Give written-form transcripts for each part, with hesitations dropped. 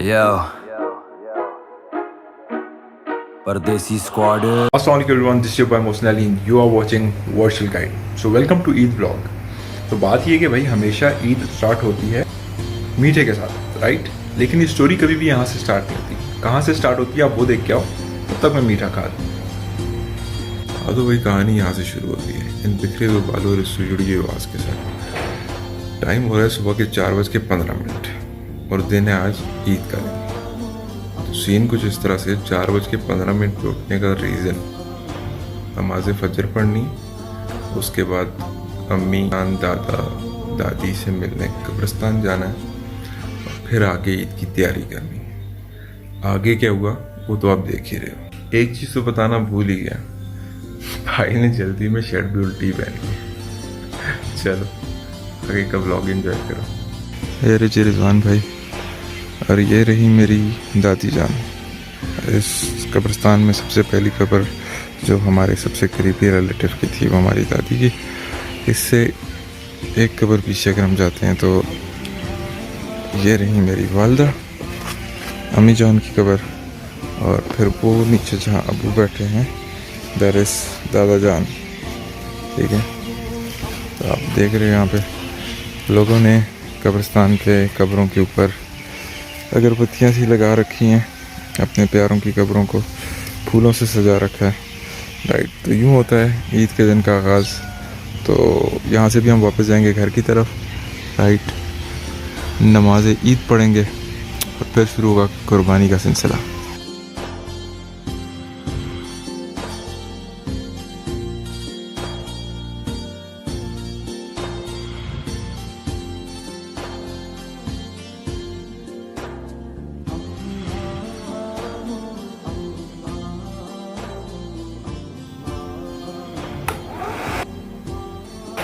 Yo, Pardesi Squad. Assalamu alaikum everyone, this is your boy Mohsin Ali and you are watching Virtual Guide. So welcome to Eid blog. तो बात ये है कि भाई हमेशा Eid start होती है मीठे के साथ, राइट? लेकिन ये स्टोरी कभी भी यहाँ से स्टार्ट नहीं होती। कहाँ से स्टार्ट होती है आप वो देख के आओ, तब तक मैं मीठा खा दूँ। हाँ तो वही कहानी यहाँ से शुरू होती है, इन बिखरे हुए बालों और इस जुड़ी हुई आवाज़ के साथ। टाइम हो रहा है सुबह के 4:15 और दिन है आज ईद का दिन। तो सीन कुछ इस तरह से 4:15 पे उठने का रीज़न, नमाज फजर पढ़नी, उसके बाद अम्मी दादा दादी से मिलने कब्रिस्तान जाना है और फिर आगे ईद की तैयारी करनी। आगे क्या हुआ वो तो आप देख ही रहे हो। एक चीज़ तो बताना भूल ही गया, भाई ने जल्दी में शर्ट भी उल्टी पहनी है। चलो आगे का व्लॉग एंजॉय करो। ये रही रिजवान भाई और ये रही मेरी दादी जान। इस कब्रिस्तान में सबसे पहली कब्र जो हमारे सबसे करीबी रिलेटिव की थी वो हमारी दादी की। इससे एक कब्र पीछे अगर हम जाते हैं तो ये रही मेरी वालदा अम्मी जान की कब्र, और फिर वो नीचे जहाँ अबू बैठे हैं दैट इज़ दादा जान। ठीक है, तो आप देख रहे हो यहाँ पे लोगों ने कब्रिस्तान के कब्रों के ऊपर अगरबत्तियाँ सी लगा रखी हैं, अपने प्यारों की कब्रों को फूलों से सजा रखा है, राइट? तो यूँ होता है ईद के दिन का आगाज़। तो यहाँ से भी हम वापस जाएंगे घर की तरफ, राइट? नमाज ईद पढ़ेंगे और फिर शुरू होगा कुर्बानी का सिलसिला।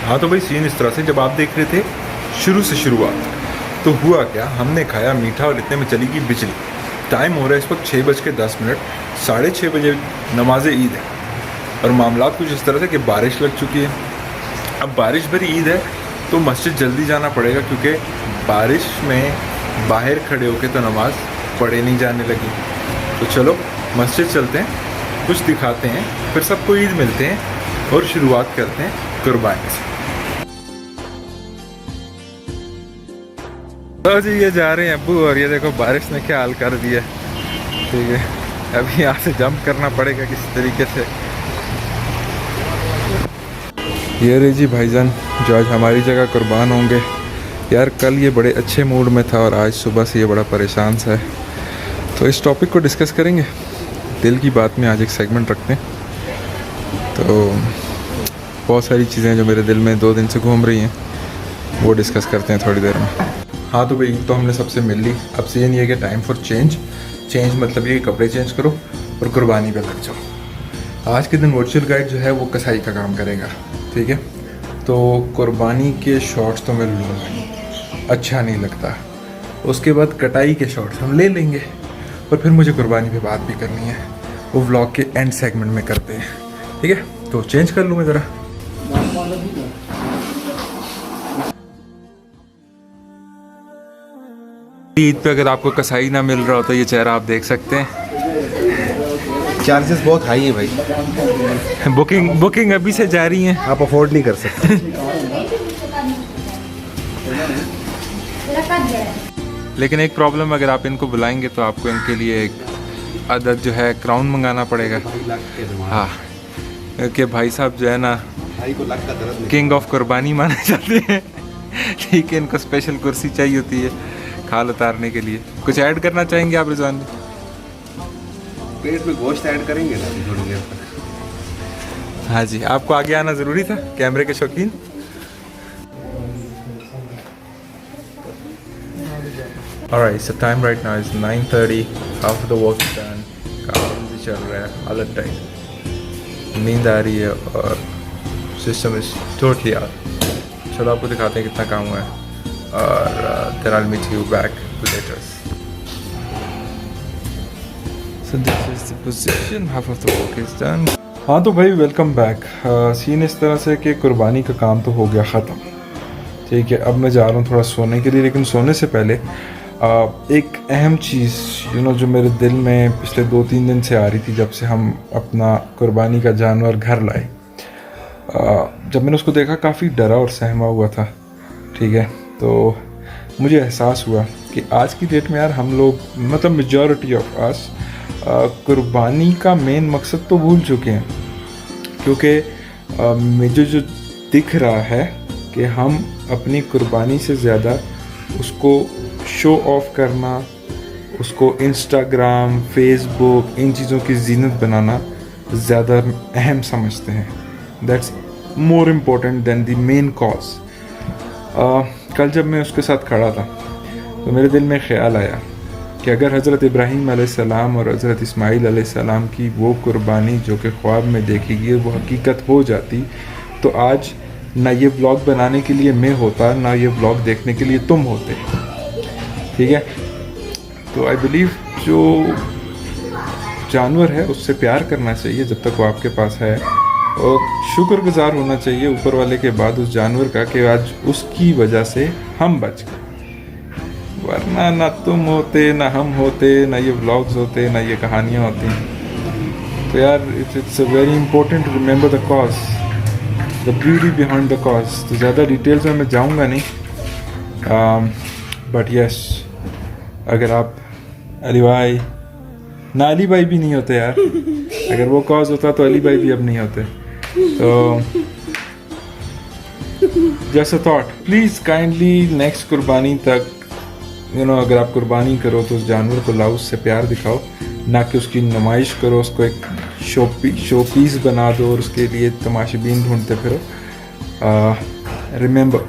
हाँ तो भाई सीन इस तरह से, जब आप देख रहे थे शुरू से शुरुआत, तो हुआ क्या, हमने खाया मीठा और इतने में चली गई बिजली। टाइम हो रहा है इस वक्त 6:10, 6:30 बजे नमाज ईद है और मामला कुछ इस तरह से कि बारिश लग चुकी है। अब बारिश भरी ईद है तो मस्जिद जल्दी जाना पड़ेगा, क्योंकि बारिश में बाहर खड़े होके तो नमाज पढ़े नहीं जाने लगी। तो चलो मस्जिद चलते हैं, कुछ दिखाते हैं, फिर सबको ईद मिलते हैं और शुरुआत करते हैं कुर्बानी से। तो जी ये जा रहे हैं अब्बू, और ये देखो बारिश ने क्या हाल कर दिया। ठीक है, अभी यहाँ से जंप करना पड़ेगा किसी तरीके से। ये रही जी भाईजान जो आज हमारी जगह कुर्बान होंगे। यार कल ये बड़े अच्छे मूड में था और आज सुबह से ये बड़ा परेशान सा है। तो इस टॉपिक को डिस्कस करेंगे, दिल की बात में आज एक सेगमेंट रखते हैं। तो बहुत सारी चीज़ें जो मेरे दिल में 2 दिन से घूम रही हैं वो डिस्कस करते हैं थोड़ी देर में। हाँ तो भाई तो हमने सबसे मिल ली। अब सीन ये है कि टाइम फॉर चेंज मतलब ये कपड़े चेंज करो और कुर्बानी पे लग जाओ। आज के दिन वर्चुअल गाइड जो है वो कसाई का काम करेगा। ठीक है, तो कुर्बानी के शॉट्स तो मैं लूँगा नहीं, अच्छा नहीं लगता। उसके बाद कटाई के शॉट्स हम ले लेंगे और फिर मुझे कुर्बानी पे बात भी करनी है, वो व्लॉग के एंड सेगमेंट में करते हैं। ठीक है, तो चेंज कर लूँ मैं ज़रा। ईद पे अगर आपको कसाई ना मिल रहा हो तो ये चेहरा आप देख सकते हैं। चार्जेस बहुत हाई हैं भाई। बुकिंग अभी से जारी है, आप अफोर्ड नहीं कर सकते। लेकिन एक प्रॉब्लम, अगर आप इनको बुलाएंगे तो आपको इनके लिए एक अदद जो है क्राउन मंगाना पड़ेगा। हाँ, क्योंकि भाई साहब जो है ना किंग ऑफ कुर्बानी माने जाते हैं। ठीक है, इनको स्पेशल कुर्सी चाहिए होती है खाल उतारने के लिए। कुछ ऐड करना चाहेंगे आप रिजवान जी? पेट में गोश्त ऐड करेंगे ना थोड़ी देर तक। हाँ जी, आपको आगे आना ज़रूरी था, कैमरे के शौकीन। Alright, so time right now is 9:30. Half of the work is done. काम भी चल रहा है, हालत टाइट, नींद आ रही है और सिस्टम इज टोटली आउट। चलो आपको दिखाते हैं कितना काम हुआ है और then I'll meet you back later. So this is the position, half of the work is done. हाँ तो भाई वेलकम बैक। सीन इस तरह से कि कुर्बानी का काम तो हो गया ख़त्म। ठीक है, अब मैं जा रहा हूँ थोड़ा सोने के लिए, लेकिन सोने से पहले एक अहम चीज़ जो मेरे दिल में पिछले 2-3 दिन से आ रही थी, जब से हम अपना कुर्बानी का जानवर घर लाए, जब मैंने उसको देखा काफ़ी डरा और सहमा हुआ था। ठीक है, तो मुझे एहसास हुआ कि आज की डेट में यार हम लोग मतलब मेजॉरिटी ऑफ अस कुर्बानी का मेन मकसद तो भूल चुके हैं, क्योंकि मुझे जो दिख रहा है कि हम अपनी कुर्बानी से ज़्यादा उसको शो ऑफ करना, उसको इंस्टाग्राम, फेसबुक, इन चीज़ों की जीनत बनाना ज़्यादा अहम समझते हैं। That's more important than the main cause. कल जब मैं उसके साथ खड़ा था तो मेरे दिल में ख्याल आया कि अगर हज़रत इब्राहीम अलैहिस्सलाम और हज़रत इस्माईल अलैहिस्सलाम की वो कुर्बानी जो कि ख्वाब में देखी गई वो हकीकत हो जाती, तो आज ना ये व्लॉग बनाने के लिए मैं होता, ना ये व्लॉग देखने के लिए तुम होते। ठीक है, तो आई बिलीव जो जानवर है उससे प्यार करना चाहिए जब तक वो आपके पास है, और शुक्रगुजार होना चाहिए ऊपर वाले के बाद उस जानवर का कि आज उसकी वजह से हम बच गए, वरना ना तुम होते, ना हम होते, ना ये व्लॉग्स होते, ना ये कहानियाँ होती। तो यार it's a very important to remember the cause, the beauty behind the cause. तो ज़्यादा डिटेल्स में मैं जाऊँगा नहीं, बट यस, अगर आप अली भाई, ना अली भाई भी नहीं होते यार, अगर वो कॉज होता तो अली भाई भी अब नहीं होते। तो just a thought, please kindly next कुर्बानी तक अगर आप कुर्बानी करो तो उस जानवर को लाओ, उससे प्यार दिखाओ, ना कि उसकी नुमाइश करो, उसको एक शो पीस बना दो और उसके लिए तमाशबीन ढूंढते फिरो। Remember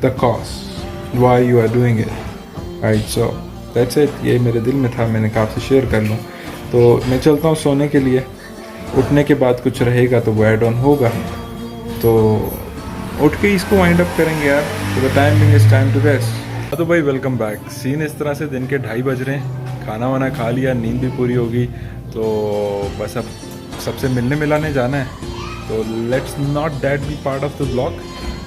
the cause why you are doing it, right? So that's it. ये मेरे दिल में था, मैंने कहा आपसे शेयर कर लूँ। तो मैं चलता हूँ सोने के लिए, उठने के बाद कुछ रहेगा तो वो ऐड ऑन होगा, तो उठ के इसको वाइंड अप करेंगे यार। तो the timing is time to rest. तो भाई वेलकम बैक। सीन इस तरह से, दिन के 2:30 बज रहे हैं, खाना वाना खा लिया, नींद भी पूरी होगी, तो बस अब सबसे मिलने मिलाने जाना है। तो let's not that be part of the blog.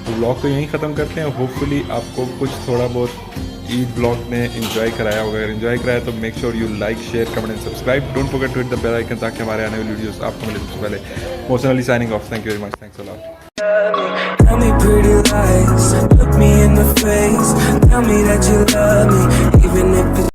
तो ब्लॉग को यहीं ख़त्म करते हैं। होपफुली आपको कुछ थोड़ा बहुत ईद ब्लॉग ने इन्जॉय कराया होगा। अगर इन्जॉय कराया तो make sure you like, share, comment and subscribe. Don't forget to hit the bell icon ताकि हमारे आने वाली वीडियोस आपको मिले सबसे पहले। Motionly signing off. Thank you very much. Thanks a lot. Tell me pretty lies, look me in the face, tell me that you love me, even if it's